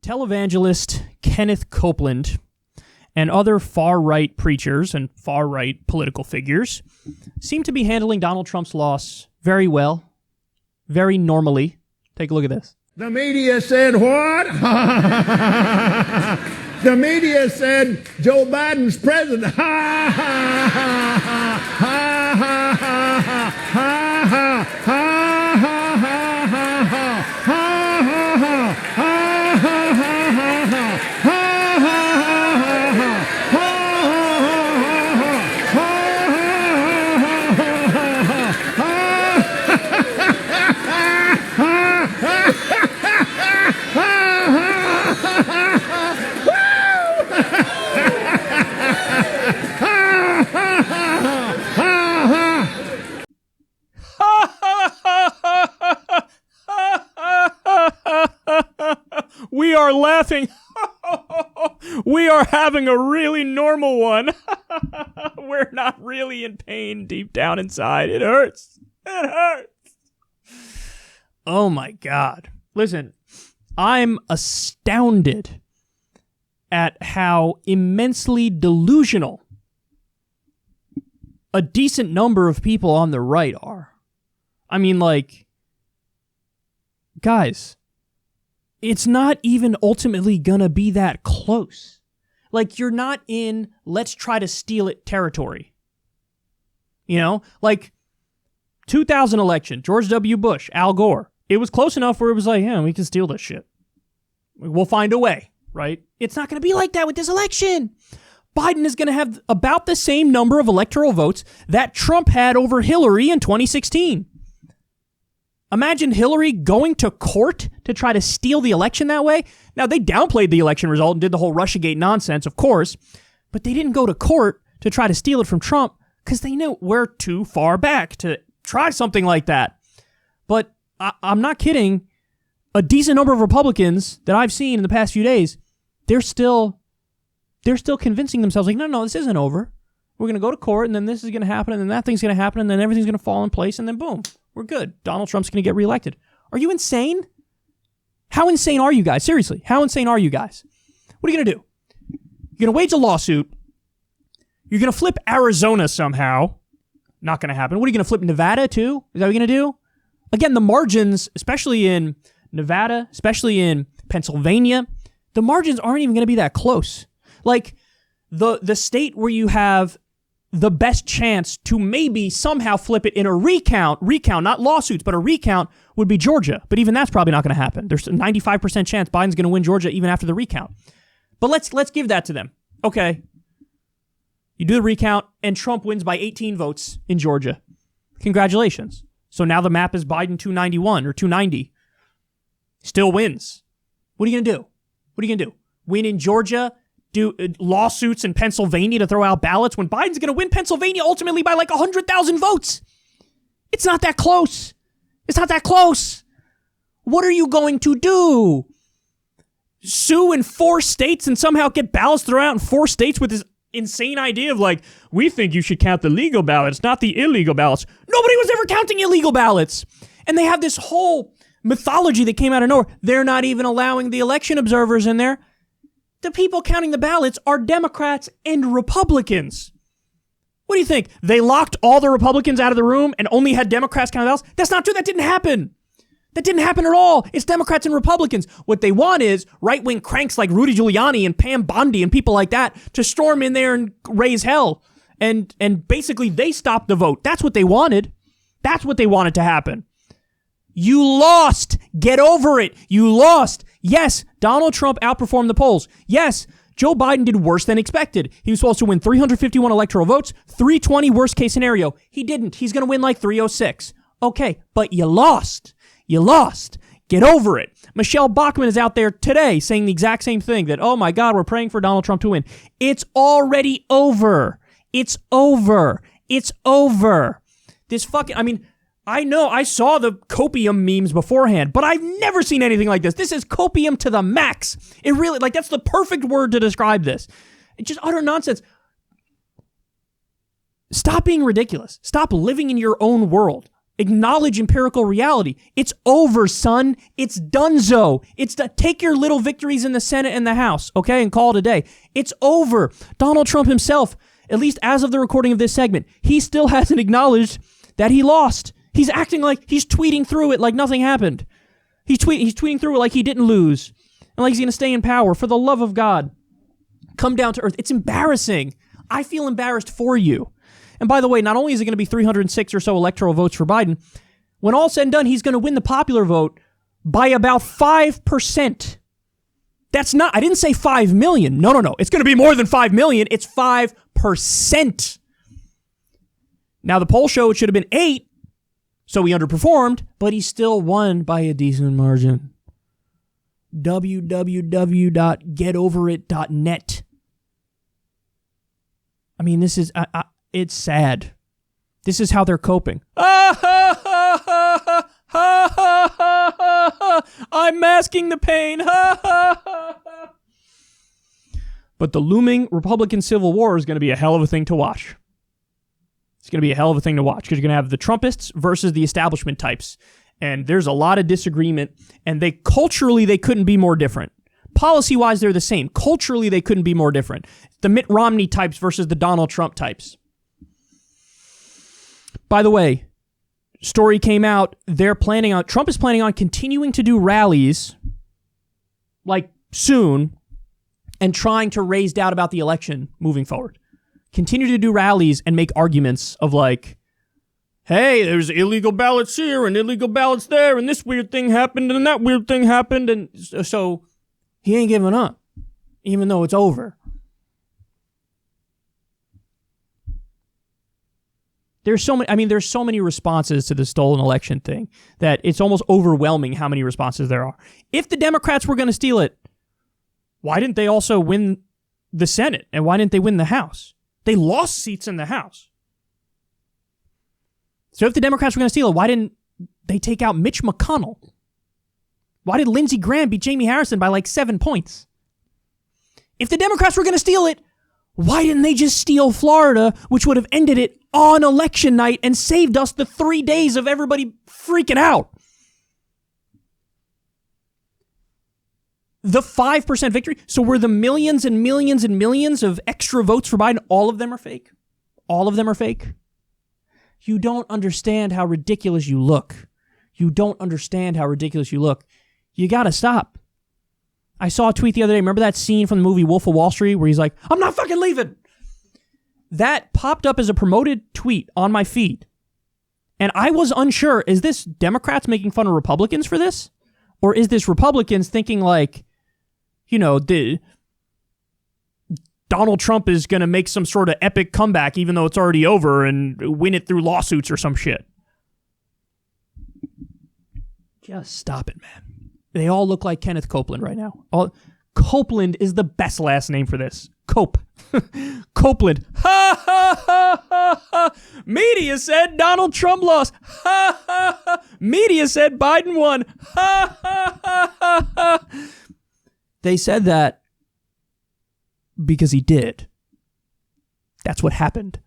Televangelist Kenneth Copeland and other far-right preachers and far-right political figures seem to be handling Donald Trump's loss very well, very normally. Take a look at this. The media said what? The media said Joe Biden's president. Ha ha ha ha ha ha ha ha ha We are laughing. We are having a really normal one. We're not really in pain deep down inside. It hurts. It hurts. Oh my God. Listen, I'm astounded at how immensely delusional a decent number of people on the right are. I mean, like, guys, it's not even ultimately gonna be that close. Like, you're not in let's try to steal it territory. You know, like 2000 election, George W. Bush, Al Gore. It was close enough where it was like, yeah, we can steal this shit. We'll find a way, right? It's not gonna be like that with this election. Biden is gonna have about the same number of electoral votes that Trump had over Hillary in 2016. Imagine Hillary going to court to try to steal the election that way. Now, they downplayed the election result and did the whole Russiagate nonsense, of course, but they didn't go to court to try to steal it from Trump because they knew we're too far back to try something like that. But I'm not kidding. A decent number of Republicans that I've seen in the past few days, they're still convincing themselves, like, no, this isn't over. We're going to go to court, and then this is going to happen, and then that thing's going to happen, and then everything's going to fall in place, and then boom. We're good. Donald Trump's going to get reelected. Are you insane? How insane are you guys? Seriously, how insane are you guys? What are you going to do? You're going to wage a lawsuit. You're going to flip Arizona somehow. Not going to happen. What are you going to flip Nevada too? Is that what you're going to do? Again, the margins, especially in Nevada, especially in Pennsylvania, the margins aren't even going to be that close. Like the state where you have the best chance to maybe somehow flip it in a recount, not lawsuits, but a recount would be Georgia. But even that's probably not going to happen. There's a 95% chance Biden's going to win Georgia even after the recount. But let's give that to them. Okay. You do the recount and Trump wins by 18 votes in Georgia. Congratulations. So now the map is Biden 291 or 290. Still wins. What are you going to do? What are you going to do? Win in Georgia? Do lawsuits in Pennsylvania to throw out ballots when Biden's going to win Pennsylvania ultimately by like 100,000 votes? It's not that close. It's not that close. What are you going to do? Sue in 4 states and somehow get ballots thrown out in 4 states with this insane idea of like, we think you should count the legal ballots, not the illegal ballots. Nobody was ever counting illegal ballots. And they have this whole mythology that came out of nowhere. They're not even allowing the election observers in there. The people counting the ballots are Democrats and Republicans. What do you think? They locked all the Republicans out of the room and only had Democrats count the ballots? That's not true. That didn't happen. That didn't happen at all. It's Democrats and Republicans. What they want is right-wing cranks like Rudy Giuliani and Pam Bondi and people like that to storm in there and raise hell. And basically they stopped the vote. That's what they wanted. That's what they wanted to happen. You lost. Get over it. You lost. Yes, Donald Trump outperformed the polls. Yes, Joe Biden did worse than expected. He was supposed to win 351 electoral votes, 320 worst case scenario. He didn't. He's going to win like 306. Okay, but you lost. You lost. Get over it. Michelle Bachmann is out there today saying the exact same thing, that, oh my God, we're praying for Donald Trump to win. It's already over. It's over. It's over. This fucking, I know I saw the copium memes beforehand, but I've never seen anything like this. This is copium to the max. It really, like, that's the perfect word to describe this. It's just utter nonsense. Stop being ridiculous. Stop living in your own world. Acknowledge empirical reality. It's over, son. It's donezo. Take your little victories in the Senate and the House, okay, and call it a day. It's over. Donald Trump himself, at least as of the recording of this segment, he still hasn't acknowledged that he lost. He's acting like he's tweeting through it like nothing happened. He's tweeting through it like he didn't lose and like he's going to stay in power. For the love of God, come down to earth. It's embarrassing. I feel embarrassed for you. And by the way, not only is it going to be 306 or so electoral votes for Biden, when all's said and done, he's going to win the popular vote by about 5%. That's not, I didn't say 5 million. No. It's going to be more than 5 million. It's 5%. Now, the poll showed it should have been 8, so he underperformed, but he still won by a decent margin. www.getoverit.net. I mean, this is... it's sad. This is how they're coping. I'm masking the pain. But the looming Republican Civil War is going to be a hell of a thing to watch. It's going to be a hell of a thing to watch because you're going to have the Trumpists versus the establishment types. And there's a lot of disagreement. And culturally, they couldn't be more different. Policy-wise, they're the same. Culturally, they couldn't be more different. The Mitt Romney types versus the Donald Trump types. By the way, story came out, Trump is planning on continuing to do rallies, like soon, and trying to raise doubt about the election moving forward. Continue to do rallies and make arguments of like, hey, there's illegal ballots here and illegal ballots there, and this weird thing happened and that weird thing happened, and so he ain't giving up, even though it's over. There's so many responses to the stolen election thing that it's almost overwhelming how many responses there are. If the Democrats were going to steal it, why didn't they also win the Senate? And why didn't they win the House? They lost seats in the House. So if the Democrats were going to steal it, why didn't they take out Mitch McConnell? Why did Lindsey Graham beat Jamie Harrison by like 7 points? If the Democrats were going to steal it, why didn't they just steal Florida, which would have ended it on election night and saved us the 3 days of everybody freaking out? The 5% victory. So were the millions and millions and millions of extra votes for Biden, all of them are fake? All of them are fake? You don't understand how ridiculous you look. You don't understand how ridiculous you look. You got to stop. I saw a tweet the other day. Remember that scene from the movie Wolf of Wall Street where he's like, I'm not fucking leaving. That popped up as a promoted tweet on my feed. And I was unsure, is this Democrats making fun of Republicans for this? Or is this Republicans thinking like, you know, Donald Trump is going to make some sort of epic comeback even though it's already over and win it through lawsuits or some shit? Just stop it, man. They all look like Kenneth Copeland right now. Copeland is the best last name for this. Copeland. Ha ha ha ha ha. Media said Donald Trump lost. Ha ha ha. Media said Biden won. Ha ha ha ha ha. They said that because he did. That's what happened.